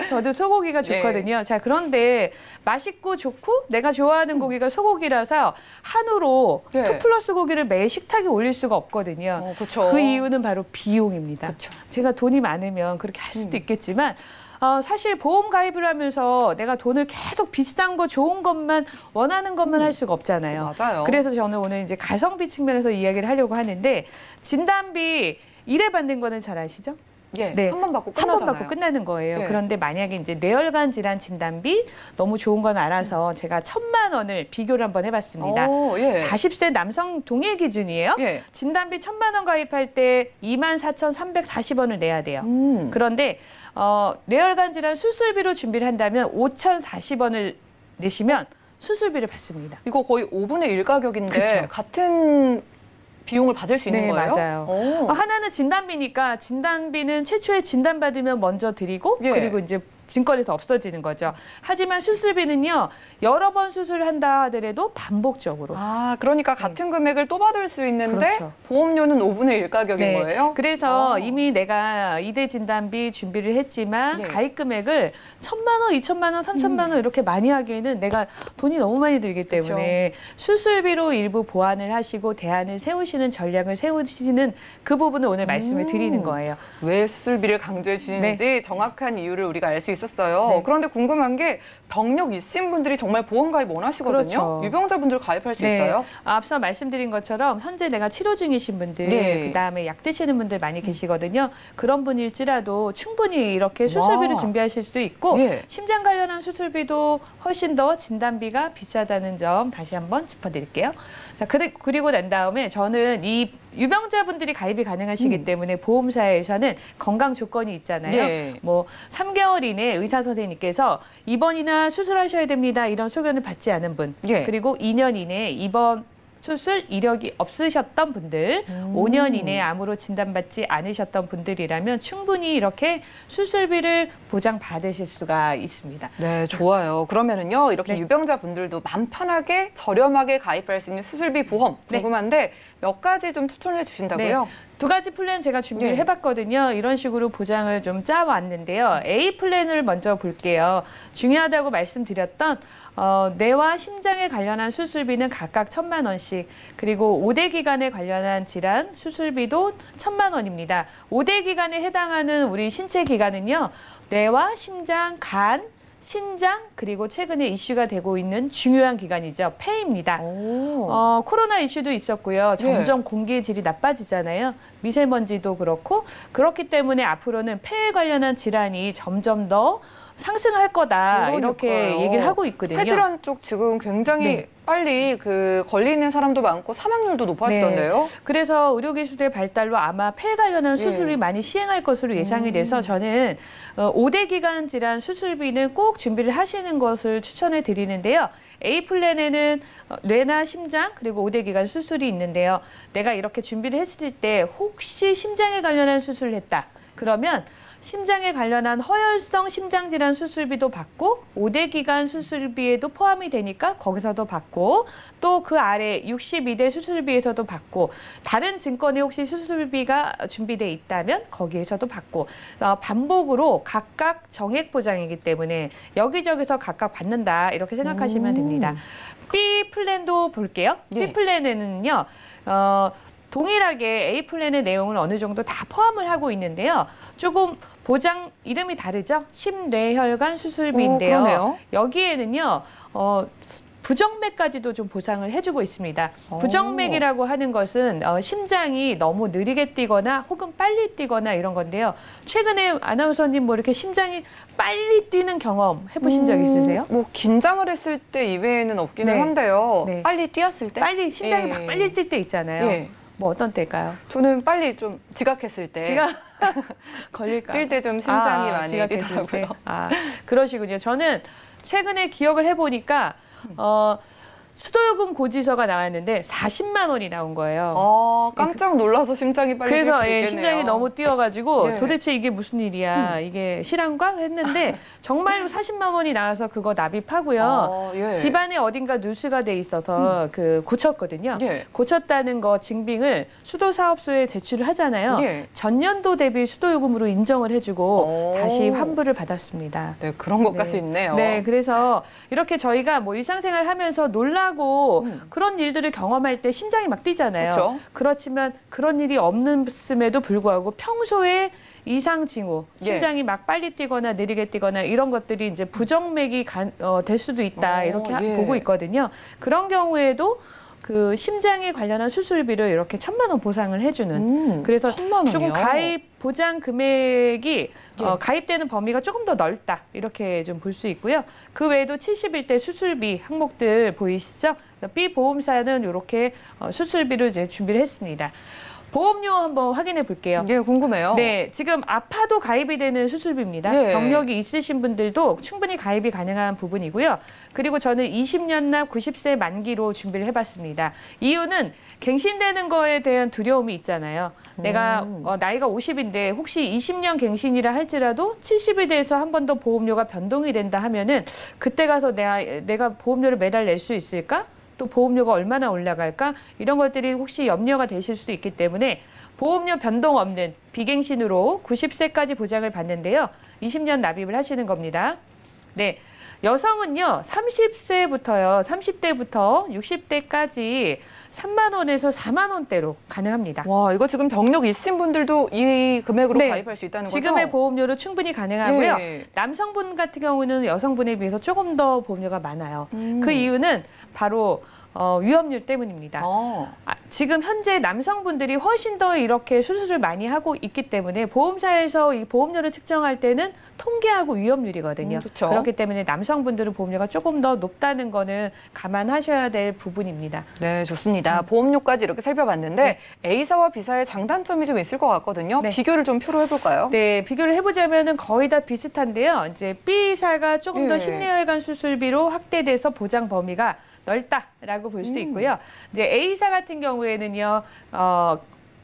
저도 소고기가 좋거든요. 자, 그런데 맛있고 좋고 내가 좋아하는 고기가 소고기라서 한우로 네. 2+ 고기를 매일 식탁에 올릴 수가 없거든요. 그렇죠. 그 이유는 바로 비용입니다. 그쵸. 제가 돈이 많으면 그렇게 할 수도 있겠지만 사실 보험 가입을 하면서 내가 돈을 계속 비싼 거 좋은 것만 원하는 것만 할 수가 없잖아요. 맞아요. 그래서 저는 오늘 이제 가성비 측면에서 이야기를 하려고 하는데 진단비 1회 받는 거는 잘 아시죠? 예, 네. 한 번 받고 한 끝나잖아요. 번 받고 끝나는 거예요. 예. 그런데 만약에 이제 뇌혈관 질환 진단비 너무 좋은 건 알아서 제가 1,000만 원을 비교를 한번 해봤습니다. 40세 남성 동일 기준이에요. 예. 진단비 1,000만 원 가입할 때 24,340원을 내야 돼요. 그런데 뇌혈관 질환 수술비로 준비를 한다면 5,040원을 내시면 수술비를 받습니다. 이거 거의 5분의 1 가격인데 그쵸. 같은 비용을 받을 수 있는 네, 거예요? 맞아요. 하나는 진단비니까 진단비는 최초에 진단받으면 먼저 드리고 예. 그리고 이제 증권에서 없어지는 거죠. 하지만 수술비는요, 여러 번 수술을 한다 하더라도 반복적으로. 아, 그러니까 같은 금액을 또 받을 수 있는데 그렇죠. 보험료는 5분의 1 가격인 네. 거예요? 그래서 이미 내가 2대 진단비 준비를 했지만 네. 가입 금액을 1,000만 원, 2,000만 원, 3,000만 원 이렇게 많이 하기에는 내가 돈이 너무 많이 들기 때문에 수술비로 일부 보완을 하시고 대안을 세우시는 전략을 세우시는 그 부분을 오늘 말씀을 드리는 거예요. 왜 수술비를 강조해 주시는지 정확한 이유를 우리가 알 수 있었어요. 네. 그런데 궁금한 게 병력 있으신 분들이 정말 보험 가입 원하시거든요. 그렇죠. 유병자분들 가입할 수 있어요? 앞서 말씀드린 것처럼 현재 내가 치료 중이신 분들, 네. 그다음에 약 드시는 분들 많이 계시거든요. 그런 분일지라도 충분히 이렇게 수술비를 와. 준비하실 수 있고 예. 심장 관련한 수술비도 훨씬 더 진단비가 비싸다는 점 다시 한번 짚어드릴게요. 자, 그리고 난 다음에 저는 이 유병자분들이 가입이 가능하시기 때문에 보험사에서는 건강 조건이 있잖아요. 네. 뭐 3개월 이내 의사 선생님께서 입원이나 수술하셔야 됩니다. 이런 소견을 받지 않은 분. 예. 그리고 2년 이내에 입원 수술 이력이 없으셨던 분들, 5년 이내에 암으로 진단받지 않으셨던 분들이라면 충분히 이렇게 수술비를 보장받으실 수가 있습니다. 네, 좋아요. 그러면은요, 이렇게 네. 유병자분들도 맘 편하게 저렴하게 가입할 수 있는 수술비 보험 네. 궁금한데 몇 가지 좀 추천을 해주신다고요? 2가지 플랜 제가 준비를 네. 해봤거든요. 이런 식으로 보장을 좀 짜왔는데요. A 플랜을 먼저 볼게요. 중요하다고 말씀드렸던 뇌와 심장에 관련한 수술비는 각각 1,000만 원씩, 그리고 5대 기관에 관련한 질환 수술비도 1,000만 원입니다. 5대 기관에 해당하는 우리 신체 기관은요, 뇌와 심장, 간, 신장, 그리고 최근에 이슈가 되고 있는 중요한 기관이죠. 폐입니다. 코로나 이슈도 있었고요. 점점 공기의 질이 나빠지잖아요. 미세먼지도 그렇고, 그렇기 때문에 앞으로는 폐에 관련한 질환이 점점 더 상승할 거다. 이렇게 그러니까요. 얘기를 하고 있거든요. 폐질환 쪽 지금 굉장히 네. 빨리 걸리는 사람도 많고 사망률도 높아지던데요. 그래서 의료기술의 발달로 아마 폐 관련한 수술이 많이 시행할 것으로 예상이 돼서 저는 5대 기관 질환 수술비는 꼭 준비를 하시는 것을 추천해 드리는데요. A 플랜에는 뇌나 심장 그리고 5대 기관 수술이 있는데요. 내가 이렇게 준비를 했을 때 혹시 심장에 관련한 수술을 했다. 그러면 심장에 관련한 허혈성 심장질환 수술비도 받고 5대 기관 수술비에도 포함이 되니까 거기서도 받고, 또 그 아래 62대 수술비에서도 받고, 다른 증권에 혹시 수술비가 준비돼 있다면 거기에서도 받고, 반복으로 각각 정액 보장이기 때문에 여기저기서 각각 받는다 이렇게 생각하시면 됩니다. B 플랜도 볼게요. 네. B 플랜에는요. 동일하게 A 플랜의 내용을 어느 정도 다 포함을 하고 있는데요. 조금 보장 이름이 다르죠? 심뇌혈관 수술비인데요. 그러네요. 여기에는요. 부정맥까지도 좀 보상을 해주고 있습니다. 부정맥이라고 하는 것은 심장이 너무 느리게 뛰거나 혹은 빨리 뛰거나 이런 건데요. 최근에 아나운서님 뭐 이렇게 심장이 빨리 뛰는 경험 해보신 적 있으세요? 뭐 긴장을 했을 때 이외에는 없기는 네. 한데요. 네. 빨리 뛰었을 때? 빨리 심장이 막 빨리 뛸 때 있잖아요. 예. 뭐 어떤 때일까요? 저는 빨리 좀 지각했을 때. 지각 걸릴까? 뛸 때 좀 심장이 많이 지각했을 때. 뛰더라고요. 그러시군요. 저는 최근에 기억을 해보니까 수도요금 고지서가 나왔는데 40만 원이 나온 거예요. 깜짝 놀라서 심장이 빨리 뛸 수도 그래서 있겠네요. 심장이 너무 뛰어가지고 네. 도대체 이게 무슨 일이야, 이게 실화인가 했는데 정말로 40만 원이 나와서 그거 납입하고요. 예. 집안에 어딘가 누수가 돼 있어서 고쳤거든요. 예. 고쳤다는 거 증빙을 수도사업소에 제출을 하잖아요. 예. 전년도 대비 수도요금으로 인정을 해주고 다시 환불을 받았습니다. 네, 그런 것까지 있네요. 네, 그래서 이렇게 저희가 뭐 일상생활 하면서 놀라고 그런 일들을 경험할 때 심장이 막 뛰잖아요. 그쵸? 그렇지만 그런 일이 없음에도 불구하고 평소에 이상 징후, 심장이 막 빨리 뛰거나 느리게 뛰거나 이런 것들이 이제 부정맥이 될 수도 있다 이렇게 보고 있거든요. 그런 경우에도 그 심장에 관련한 수술비를 이렇게 1,000만 원 보상을 해주는. 그래서 1,000만 원이요? 조금 가입 보장 금액이 가입되는 범위가 조금 더 넓다 이렇게 좀 볼 수 있고요. 그 외에도 71대 수술비 항목들 보이시죠? B 보험사는 이렇게 수술비를 이제 준비를 했습니다. 보험료 한번 확인해 볼게요. 네, 궁금해요. 네, 지금 아파도 가입이 되는 수술비입니다. 네. 병력이 있으신 분들도 충분히 가입이 가능한 부분이고요. 그리고 저는 20년 납 90세 만기로 준비를 해봤습니다. 이유는 갱신되는 거에 대한 두려움이 있잖아요. 내가 나이가 50인데 혹시 20년 갱신이라 할지라도 70이 돼서 한 번 더 보험료가 변동이 된다 하면은 그때 가서 내가 보험료를 매달 낼 수 있을까? 또 보험료가 얼마나 올라갈까? 이런 것들이 혹시 염려가 되실 수도 있기 때문에 보험료 변동 없는 비갱신으로 90세까지 보장을 받는데요. 20년 납입을 하시는 겁니다. 네. 여성은요, 30세부터요, 30대부터 60대까지 3만 원에서 4만 원대로 가능합니다. 와, 이거 지금 병력 있으신 분들도 이 금액으로 네. 가입할 수 있다는 거죠? 지금의 보험료로 충분히 가능하고요. 네. 남성분 같은 경우는 여성분에 비해서 조금 더 보험료가 많아요. 그 이유는 바로 위험률 때문입니다. 지금 현재 남성분들이 훨씬 더 이렇게 수술을 많이 하고 있기 때문에 보험사에서 이 보험료를 측정할 때는 통계하고 위험률이거든요. 그렇죠. 그렇기 때문에 남성분들은 보험료가 조금 더 높다는 거는 감안하셔야 될 부분입니다. 네, 좋습니다. 보험료까지 이렇게 살펴봤는데 A사와 B사의 장단점이 좀 있을 것 같거든요. 네. 비교를 좀 표로 해볼까요? 네, 비교를 해보자면은 거의 다 비슷한데요. 이제 B사가 조금 더 예. 심내혈관 수술비로 확대돼서 보장 범위가 넓다라고 볼 수 있고요. 이제 A사 같은 경우에는요,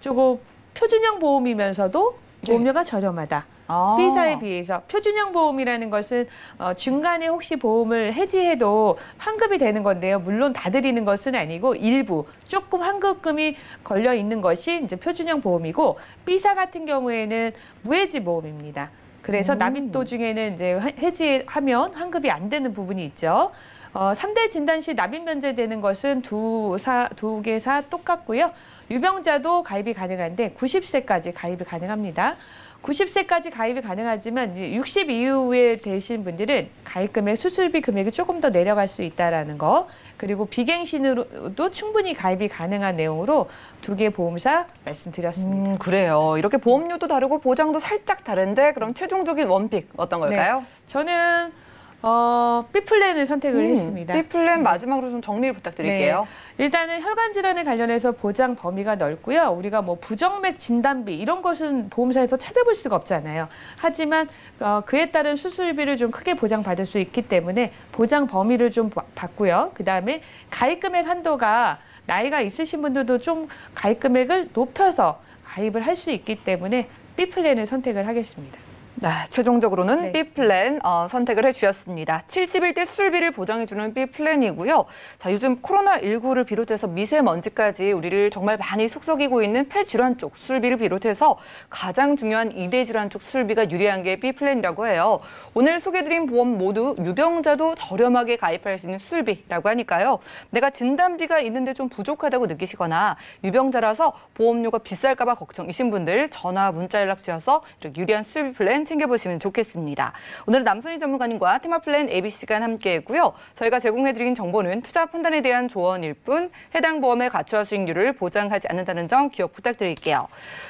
조금 표준형 보험이면서도 보험료가 저렴하다. B사에 비해서 표준형 보험이라는 것은 중간에 혹시 보험을 해지해도 환급이 되는 건데요. 물론 다 드리는 것은 아니고 일부 조금 환급금이 걸려 있는 것이 이제 표준형 보험이고 B사 같은 경우에는 무해지 보험입니다. 그래서 납입 도중에는 이제 해지하면 환급이 안 되는 부분이 있죠. 3대 진단 시 납입 면제되는 것은 두 개 사 똑같고요. 유병자도 가입이 가능한데 90세까지 가입이 가능합니다. 90세까지 가입이 가능하지만 60 이후에 되신 분들은 가입 금액, 수술비 금액이 조금 더 내려갈 수 있다라는 거. 그리고 비갱신으로도 충분히 가입이 가능한 내용으로 두 개 보험사 말씀드렸습니다. 그래요. 이렇게 보험료도 다르고 보장도 살짝 다른데 그럼 최종적인 원픽 어떤 걸까요? 네. 저는 B플랜을 선택을 했습니다. B플랜 마지막으로 좀 정리를 부탁드릴게요. 네. 일단은 혈관 질환에 관련해서 보장 범위가 넓고요. 우리가 뭐 부정맥 진단비 이런 것은 보험사에서 찾아볼 수가 없잖아요. 하지만 그에 따른 수술비를 좀 크게 보장받을 수 있기 때문에 보장 범위를 좀 받고요. 그다음에 가입 금액 한도가 나이가 있으신 분들도 좀 가입 금액을 높여서 가입을 할 수 있기 때문에 B플랜을 선택을 하겠습니다. 네, 최종적으로는 네. B플랜 선택을 해주셨습니다. 71대 수술비를 보장해주는 B플랜이고요. 자, 요즘 코로나19를 비롯해서 미세먼지까지 우리를 정말 많이 속썩이고 있는 폐질환 쪽 수술비를 비롯해서 가장 중요한 2대 질환 쪽 수술비가 유리한 게 B플랜이라고 해요. 오늘 소개해드린 보험 모두 유병자도 저렴하게 가입할 수 있는 수술비라고 하니까요. 내가 진단비가 있는데 좀 부족하다고 느끼시거나 유병자라서 보험료가 비쌀까 봐 걱정이신 분들 전화, 문자 연락 주셔서 이렇게 유리한 수술비 플랜 챙겨보시면 좋겠습니다. 오늘은 남순희 전문가님과 테마플랜 ABC간 함께했고요. 저희가 제공해드린 정보는 투자 판단에 대한 조언일 뿐 해당 보험의 가치와 수익률을 보장하지 않는다는 점 기억 부탁드릴게요.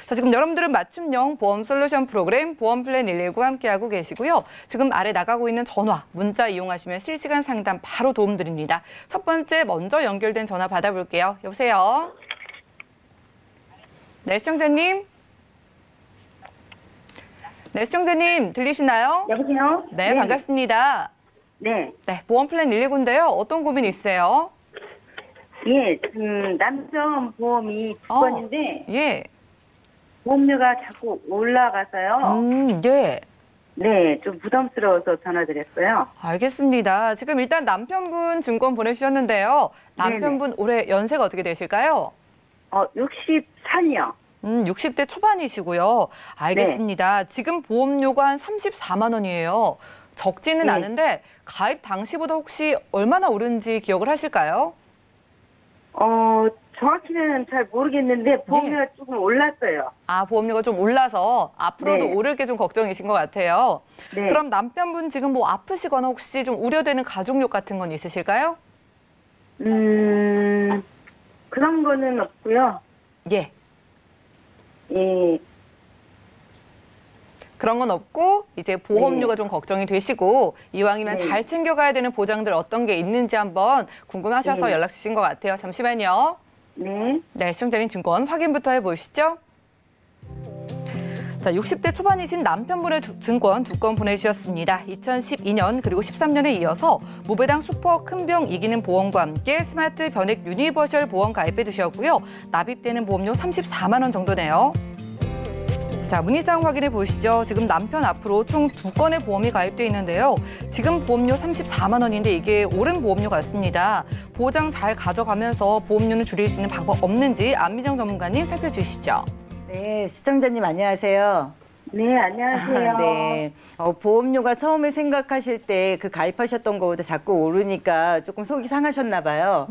자, 지금 여러분들은 맞춤형 보험 솔루션 프로그램 보험플랜 119 함께하고 계시고요. 지금 아래 나가고 있는 전화, 문자 이용하시면 실시간 상담 바로 도움드립니다. 첫 번째 먼저 연결된 전화 받아볼게요. 여보세요? 네, 시청자님. 네, 시청자님 들리시나요? 여보세요? 네, 반갑습니다. 네. 네, 보험플랜 119인데요. 어떤 고민 있으세요? 예, 남성 보험이 두 건인데 예. 보험료가 자꾸 올라가서요. 예. 네, 좀 부담스러워서 전화드렸어요. 알겠습니다. 지금 일단 남편분 증권 보내주셨는데요. 남편분 올해 연세가 어떻게 되실까요? 63이요. 60대 초반이시고요. 알겠습니다. 지금 보험료가 한 34만 원이에요. 적지는 네. 않은데 가입 당시보다 혹시 얼마나 오른지 기억을 하실까요? 정확히는 잘 모르겠는데 보험료가 조금 올랐어요. 아, 보험료가 좀 올라서 앞으로도 네. 오를 게 좀 걱정이신 것 같아요. 네. 그럼 남편분 지금 뭐 아프시거나 혹시 좀 우려되는 가족력 같은 건 있으실까요? 그런 거는 없고요. 예. 예. 그런 건 없고 이제 보험료가 좀 걱정이 되시고 이왕이면 네. 잘 챙겨가야 되는 보장들 어떤 게 있는지 한번 궁금하셔서 네. 연락 주신 것 같아요. 잠시만요. 네. 네, 시청자님 증권 확인부터 해보시죠. 자, 60대 초반이신 남편분의 증권 2건 보내주셨습니다. 2012년 그리고 13년에 이어서 무배당 슈퍼 큰병 이기는 보험과 함께 스마트 변액 유니버셜 보험 가입해 두셨고요. 납입되는 보험료 34만 원 정도네요. 자, 문의사항 확인해 보시죠. 지금 남편 앞으로 총 2건의 보험이 가입돼 있는데요. 지금 보험료 34만 원인데 이게 오른 보험료 같습니다. 보장 잘 가져가면서 보험료는 줄일 수 있는 방법 없는지 안미정 전문가님 살펴주시죠. 네, 시청자님 안녕하세요. 네, 안녕하세요. 네. 보험료가 처음에 생각하실 때 그 가입하셨던 것보다 자꾸 오르니까 조금 속이 상하셨나 봐요.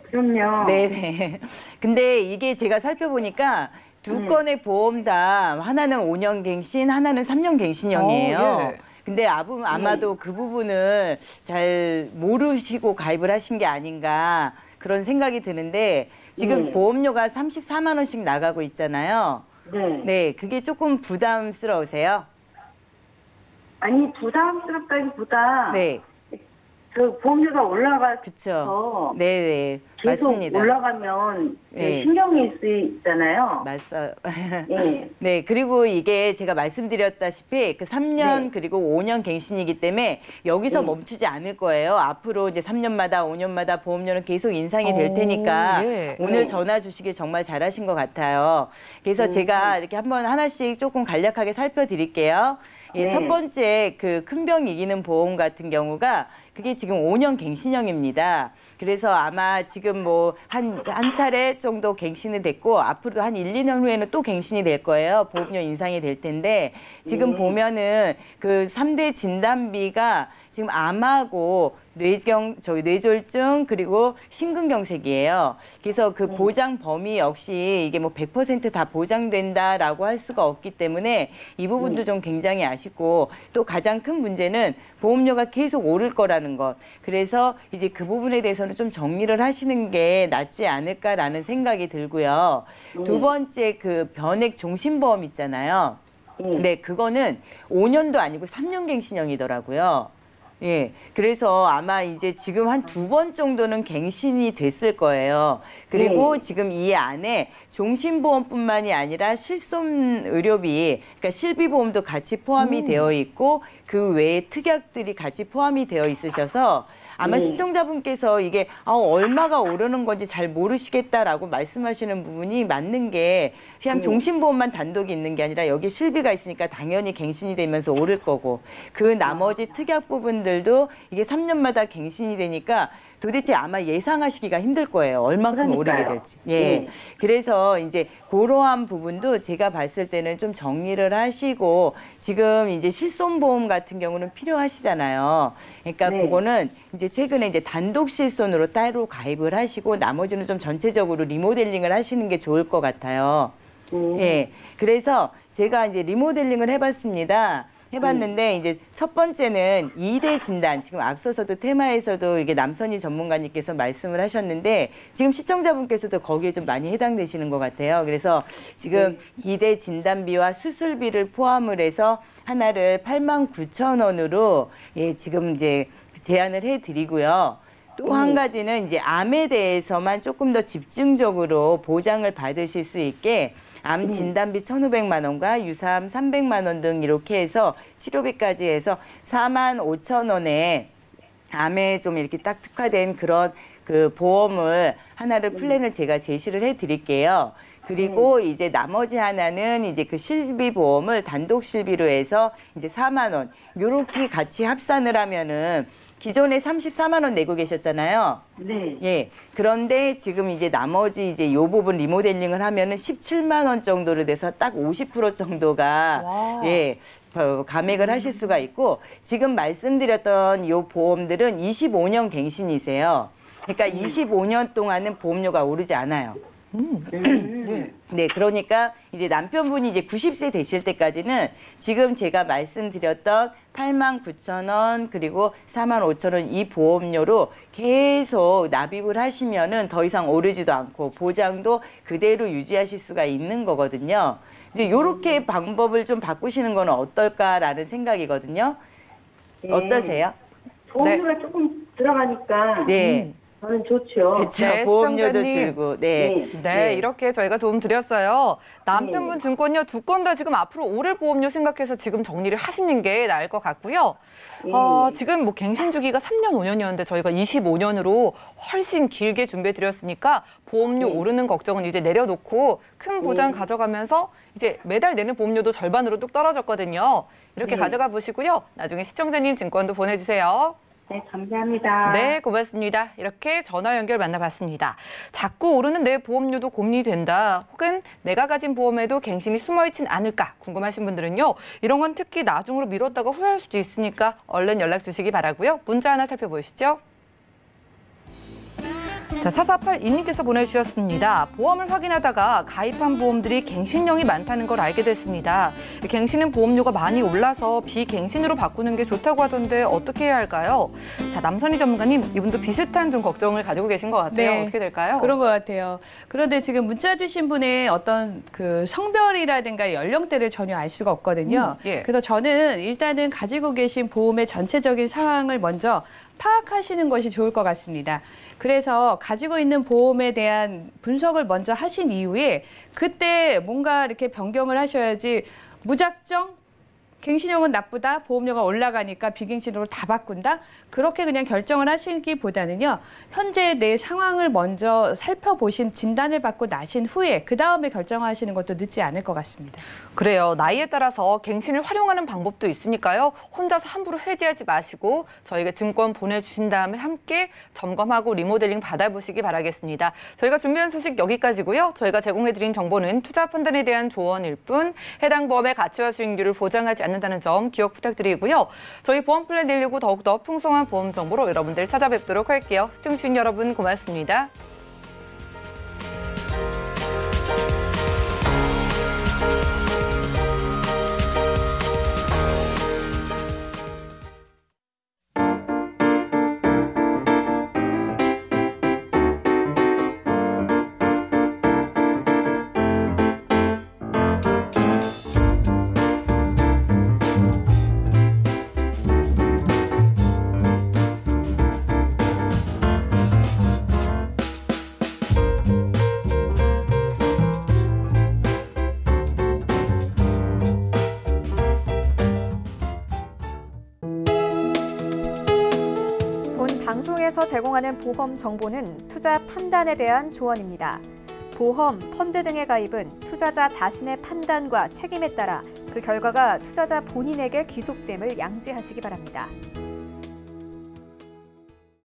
그럼요. 네네. 근데 이게 제가 살펴보니까 2건의 보험 다 하나는 5년 갱신, 하나는 3년 갱신형이에요. 예. 근데 아마도 그 부분을 잘 모르시고 가입을 하신 게 아닌가 그런 생각이 드는데 지금 보험료가 34만 원씩 나가고 있잖아요. 네. 네, 그게 조금 부담스러우세요? 아니, 부담스럽다기보다 네, 그 보험료가 올라가서 그쵸. 네네, 계속 맞습니다. 올라가면 네. 신경이 쓰이잖아요. 맞아요. 네. 네, 그리고 이게 제가 말씀드렸다시피 그 3년 네. 그리고 5년 갱신이기 때문에 여기서 멈추지 않을 거예요. 앞으로 이제 3년마다 5년마다 보험료는 계속 인상이 될 테니까 예. 오늘 전화 주시길 정말 잘하신 것 같아요. 그래서 제가 이렇게 한번 하나씩 조금 간략하게 살펴드릴게요. 예, 네. 첫 번째 그 큰 병 이기는 보험 같은 경우가 그게 지금 5년 갱신형입니다. 그래서 아마 지금 뭐 한 차례 정도 갱신이 됐고 앞으로도 한 1, 2년 후에는 또 갱신이 될 거예요. 보험료 인상이 될 텐데 지금 보면은 그 3대 진단비가 지금 암하고 뇌졸중 그리고 심근경색이에요. 그래서 그 보장 범위 역시 이게 뭐 100% 다 보장된다라고 할 수가 없기 때문에 이 부분도 좀 굉장히 아쉽고 또 가장 큰 문제는 보험료가 계속 오를 거라는 것. 그래서 이제 그 부분에 대해서는 좀 정리를 하시는 게 낫지 않을까라는 생각이 들고요. 두 번째 그 변액 종신보험 있잖아요. 네, 그거는 5년도 아니고 3년 갱신형이더라고요. 예, 그래서 아마 이제 지금 한 2번 정도는 갱신이 됐을 거예요. 그리고 지금 이 안에 종신보험뿐만이 아니라 실손의료비, 그러니까 실비보험도 같이 포함이 되어 있고 그 외에 특약들이 같이 포함이 되어 있으셔서 아마 시청자분께서 이게 얼마가 오르는 건지 잘 모르시겠다라고 말씀하시는 부분이 맞는 게 그냥 종신보험만 단독이 있는 게 아니라 여기 실비가 있으니까 당연히 갱신이 되면서 오를 거고 그 나머지 특약 부분들도 이게 3년마다 갱신이 되니까 도대체 아마 예상하시기가 힘들 거예요. 얼만큼 오르게 될지. 예. 그래서 이제 그러한 부분도 제가 봤을 때는 좀 정리를 하시고 지금 이제 실손보험 같은 경우는 필요하시잖아요. 그러니까 그거는 이제 최근에 이제 단독 실손으로 따로 가입을 하시고 나머지는 좀 전체적으로 리모델링을 하시는 게 좋을 것 같아요. 예. 그래서 제가 이제 리모델링을 해봤는데 이제 첫 번째는 2대 진단, 지금 앞서서도 테마에서도 이게 남선희 전문가님께서 말씀을 하셨는데 지금 시청자분께서도 거기에 좀 많이 해당되시는 것 같아요. 그래서 지금 2대 진단비와 수술비를 포함을 해서 하나를 89,000원으로 예, 지금 이제 제안을 해드리고요. 또 한 가지는 이제 암에 대해서만 조금 더 집중적으로 보장을 받으실 수 있게 암 진단비 1,500만 원과 유사암 300만 원 등 이렇게 해서 치료비까지 해서 45,000원에 암에 좀 이렇게 딱 특화된 그런 그 보험을 하나를 플랜을 제가 제시를 해드릴게요. 그리고 이제 나머지 하나는 이제 그 실비 보험을 단독 실비로 해서 이제 4만 원 요렇게 같이 합산을 하면은 기존에 34만 원 내고 계셨잖아요. 네. 예. 그런데 지금 이제 나머지 이제 요 부분 리모델링을 하면은 17만 원 정도로 돼서 딱 50% 정도가 와. 예. 감액을 하실 수가 있고 지금 말씀드렸던 요 보험들은 25년 갱신이세요. 그러니까 25년 동안은 보험료가 오르지 않아요. 네. 네, 그러니까 이제 남편분이 이제 90세 되실 때까지는 지금 제가 말씀드렸던 89,000원 그리고 45,000원 이 보험료로 계속 납입을 하시면은 더 이상 오르지도 않고 보장도 그대로 유지하실 수가 있는 거거든요. 이제 요렇게 방법을 좀 바꾸시는 건 어떨까라는 생각이거든요. 어떠세요? 보험료가 조금 들어가니까 네. 저는 좋죠. 그렇죠. 네, 보험료도 시청자님. 줄고. 네. 네, 이렇게 저희가 도움 드렸어요. 남편분 네. 증권료 2건 다 지금 앞으로 오를 보험료 생각해서 지금 정리를 하시는 게 나을 것 같고요. 지금 뭐 갱신 주기가 3년, 5년이었는데 저희가 25년으로 훨씬 길게 준비해 드렸으니까 보험료 네. 오르는 걱정은 이제 내려놓고 큰 보장 네. 가져가면서 이제 매달 내는 보험료도 절반으로 뚝 떨어졌거든요. 이렇게 네. 가져가 보시고요. 나중에 시청자님 증권도 보내주세요. 네, 감사합니다. 네, 고맙습니다. 이렇게 전화 연결 만나봤습니다. 자꾸 오르는 내 보험료도 고민이 된다. 혹은 내가 가진 보험에도 갱신이 숨어있진 않을까 궁금하신 분들은요. 이런 건 특히 나중으로 미뤘다가 후회할 수도 있으니까 얼른 연락 주시기 바라고요. 문자 하나 살펴보시죠. 자, 4482님께서 보내주셨습니다. 보험을 확인하다가 가입한 보험들이 갱신령이 많다는 걸 알게 됐습니다. 갱신은 보험료가 많이 올라서 비갱신으로 바꾸는 게 좋다고 하던데 어떻게 해야 할까요? 자, 남선희 전문가님, 이분도 비슷한 좀 걱정을 가지고 계신 것 같아요. 네. 어떻게 될까요? 그런 것 같아요. 그런데 지금 문자 주신 분의 어떤 그 성별이라든가 연령대를 전혀 알 수가 없거든요. 예. 그래서 저는 일단은 가지고 계신 보험의 전체적인 상황을 먼저 파악하시는 것이 좋을 것 같습니다. 그래서 가지고 있는 보험에 대한 분석을 먼저 하신 이후에 그때 뭔가 이렇게 변경을 하셔야지 무작정 갱신형은 나쁘다, 보험료가 올라가니까 비갱신으로 다 바꾼다? 그렇게 그냥 결정을 하시기보다는요. 현재 내 상황을 먼저 살펴보신 진단을 받고 나신 후에 그다음에 결정하시는 것도 늦지 않을 것 같습니다. 그래요. 나이에 따라서 갱신을 활용하는 방법도 있으니까요. 혼자서 함부로 해지하지 마시고 저희가 증권 보내주신 다음에 함께 점검하고 리모델링 받아보시기 바라겠습니다. 저희가 준비한 소식 여기까지고요. 저희가 제공해드린 정보는 투자 판단에 대한 조언일 뿐 해당 보험의 가치와 수익률을 보장하지 않는다는 점 기억 부탁드리고요. 저희 보험 플랜 119 더욱더 풍성한 보험 정보로 여러분들 찾아뵙도록 할게요. 시청해주신 여러분 고맙습니다. 방송에서 제공하는 보험 정보는 투자 판단에 대한 조언입니다. 보험, 펀드 등의 가입은 투자자 자신의 판단과 책임에 따라 그 결과가 투자자 본인에게 귀속됨을 양지하시기 바랍니다.